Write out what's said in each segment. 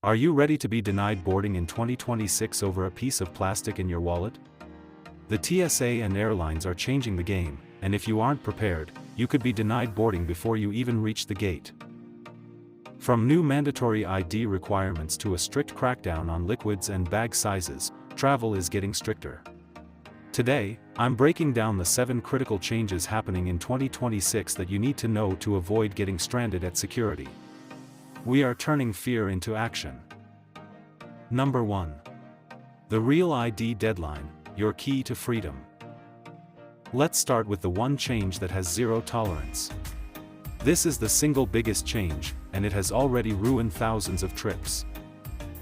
Are you ready to be denied boarding in 2026 over a piece of plastic in your wallet? The TSA and airlines are changing the game, and if you aren't prepared, you could be denied boarding before you even reach the gate. From new mandatory ID requirements to a strict crackdown on liquids and bag sizes, travel is getting stricter. Today, I'm breaking down the 7 critical changes happening in 2026 that you need to know to avoid getting stranded at security. We are turning fear into action. Number 1. The Real ID Deadline, your key to freedom. Let's start with the one change that has zero tolerance. This is the single biggest change, and it has already ruined thousands of trips.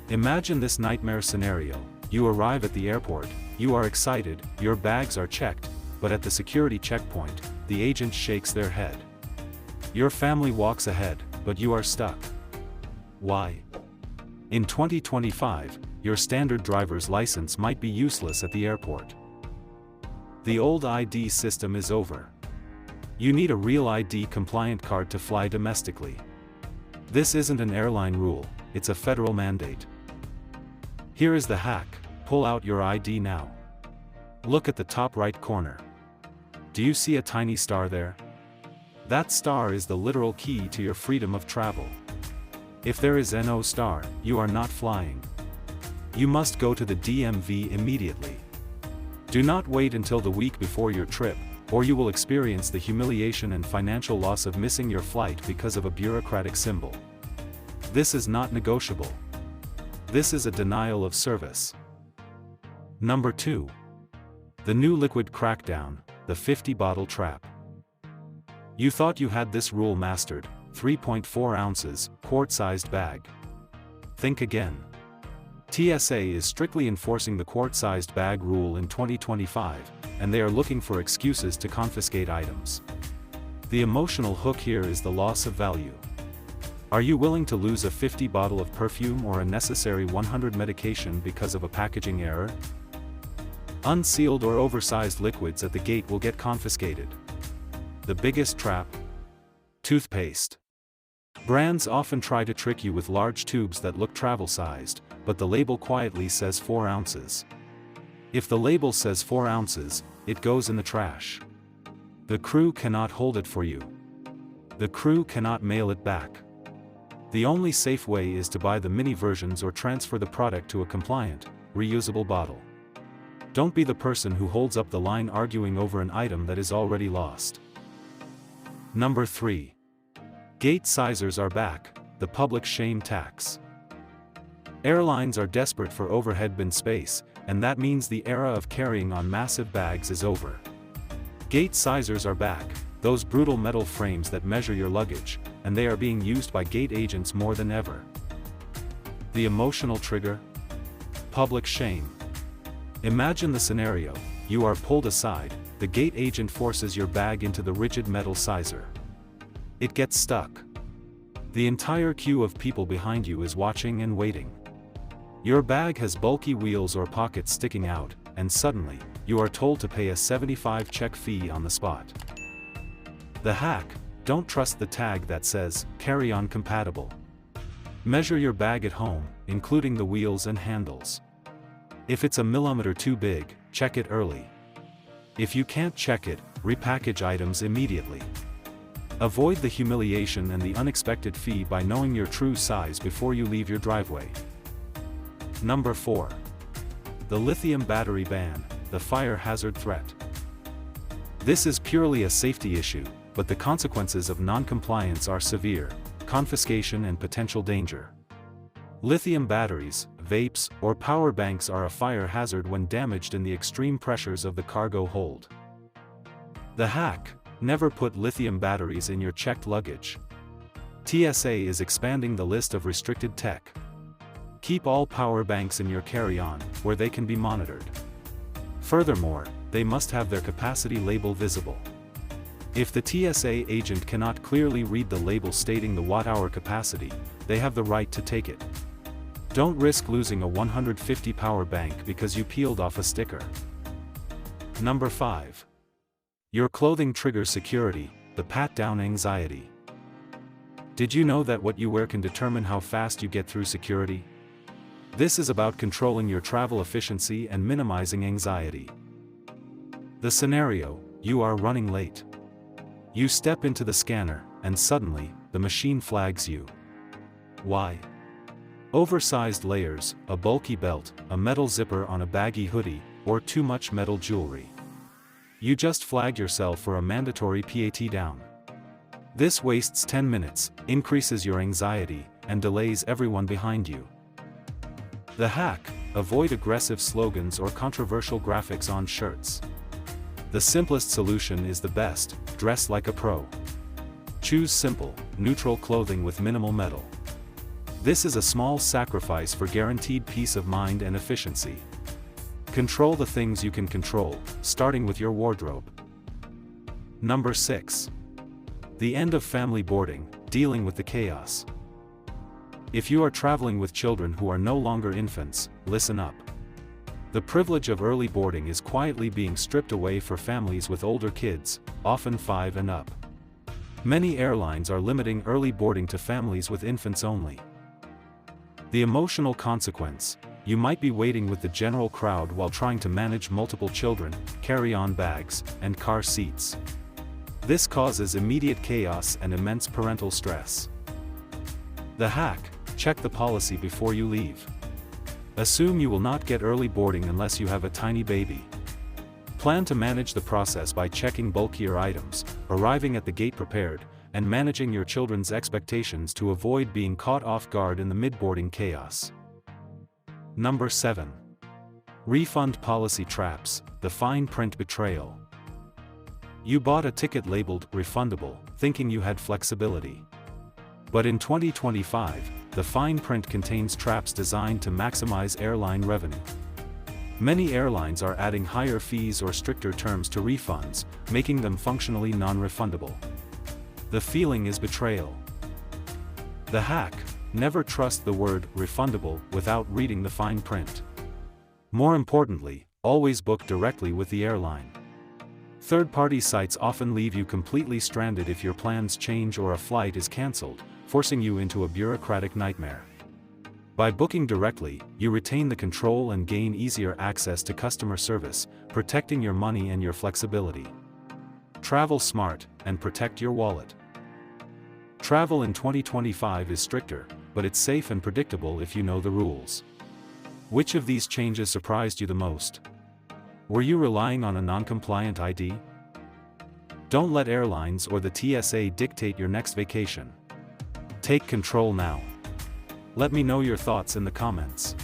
Imagine this nightmare scenario: you arrive at the airport, you are excited, your bags are checked, but at the security checkpoint, the agent shakes their head. Your family walks ahead, but you are stuck. Why? In 2025, your standard driver's license might be useless at the airport. The old ID system is over. You need a real ID compliant card to fly domestically. This isn't an airline rule, it's a federal mandate. Here is the hack: pull out your ID now. Look at the top right corner. Do you see a tiny star there? That star is the literal key to your freedom of travel. If there is no star, you are not flying. You must go to the DMV immediately. Do not wait until the week before your trip, or you will experience the humiliation and financial loss of missing your flight because of a bureaucratic symbol. This is not negotiable. This is a denial of service. Number 2. The new Liquid Crackdown, the 50-bottle trap. You thought you had this rule mastered: 3.4 ounces, quart-sized bag. Think again. TSA is strictly enforcing the quart-sized bag rule in 2025, and they are looking for excuses to confiscate items. The emotional hook here is the loss of value. Are you willing to lose a 50 bottle of perfume or a necessary 100 medication because of a packaging error? Unsealed or oversized liquids at the gate will get confiscated. The biggest trap? Toothpaste. Brands often try to trick you with large tubes that look travel-sized, but the label quietly says 4 ounces. If the label says 4 ounces, it goes in the trash. The crew cannot hold it for you. The crew cannot mail it back. The only safe way is to buy the mini versions or transfer the product to a compliant, reusable bottle. Don't be the person who holds up the line arguing over an item that is already lost. Number 3. Gate sizers are back, the public shame tax. Airlines are desperate for overhead bin space, and that means the era of carrying on massive bags is over. Gate sizers are back, those brutal metal frames that measure your luggage, and they are being used by gate agents more than ever. The emotional trigger? Public shame. Imagine the scenario: you are pulled aside, the gate agent forces your bag into the rigid metal sizer. It gets stuck. The entire queue of people behind you is watching and waiting. Your bag has bulky wheels or pockets sticking out, and suddenly, you are told to pay a $75 check fee on the spot. The hack: don't trust the tag that says, carry-on compatible. Measure your bag at home, including the wheels and handles. If it's a millimeter too big, check it early. If you can't check it, repackage items immediately. Avoid the humiliation and the unexpected fee by knowing your true size before you leave your driveway. Number 4. The Lithium Battery Ban, the fire hazard threat. This is purely a safety issue, but the consequences of non-compliance are severe: confiscation and potential danger. Lithium batteries, vapes, or power banks are a fire hazard when damaged in the extreme pressures of the cargo hold. The hack: never put lithium batteries in your checked luggage. TSA is expanding the list of restricted tech. Keep all power banks in your carry-on, where they can be monitored. Furthermore, they must have their capacity label visible. If the TSA agent cannot clearly read the label stating the watt-hour capacity, they have the right to take it. Don't risk losing a 150 power bank because you peeled off a sticker. Number 5. Your clothing triggers security, the pat-down anxiety. Did you know that what you wear can determine how fast you get through security? This is about controlling your travel efficiency and minimizing anxiety. The scenario: you are running late. You step into the scanner, and suddenly, the machine flags you. Why? Oversized layers, a bulky belt, a metal zipper on a baggy hoodie, or too much metal jewelry. You just flagged yourself for a mandatory PAT down. This wastes 10 minutes, increases your anxiety, and delays everyone behind you. The hack: avoid aggressive slogans or controversial graphics on shirts. The simplest solution is the best: dress like a pro. Choose simple, neutral clothing with minimal metal. This is a small sacrifice for guaranteed peace of mind and efficiency. Control the things you can control, starting with your wardrobe. Number 6. The end of family boarding: dealing with the chaos. If you are traveling with children who are no longer infants, listen up. The privilege of early boarding is quietly being stripped away for families with older kids, often 5 and up. Many airlines are limiting early boarding to families with infants only. The emotional consequence: you might be waiting with the general crowd while trying to manage multiple children, carry-on bags, and car seats. This causes immediate chaos and immense parental stress. The hack: check the policy before you leave. Assume you will not get early boarding unless you have a tiny baby. Plan to manage the process by checking bulkier items, arriving at the gate prepared, and managing your children's expectations to avoid being caught off guard in the mid-boarding chaos. Number 7. Refund policy traps: the fine print betrayal. You bought a ticket labeled refundable, thinking you had flexibility. But in 2025, the fine print contains traps designed to maximize airline revenue. Many airlines are adding higher fees or stricter terms to refunds, making them functionally non-refundable. The feeling is betrayal. The hack: never trust the word refundable without reading the fine print. More importantly, always book directly with the airline. Third-party sites often leave you completely stranded if your plans change or a flight is cancelled, forcing you into a bureaucratic nightmare. By booking directly, you retain the control and gain easier access to customer service, protecting your money and your flexibility. Travel smart, and protect your wallet. Travel in 2025 is stricter, but it's safe and predictable if you know the rules. Which of these changes surprised you the most? Were you relying on a non-compliant ID? Don't let airlines or the TSA dictate your next vacation. Take control now. Let me know your thoughts in the comments.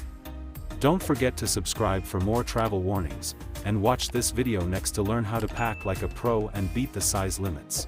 Don't forget to subscribe for more travel warnings, and watch this video next to learn how to pack like a pro and beat the size limits.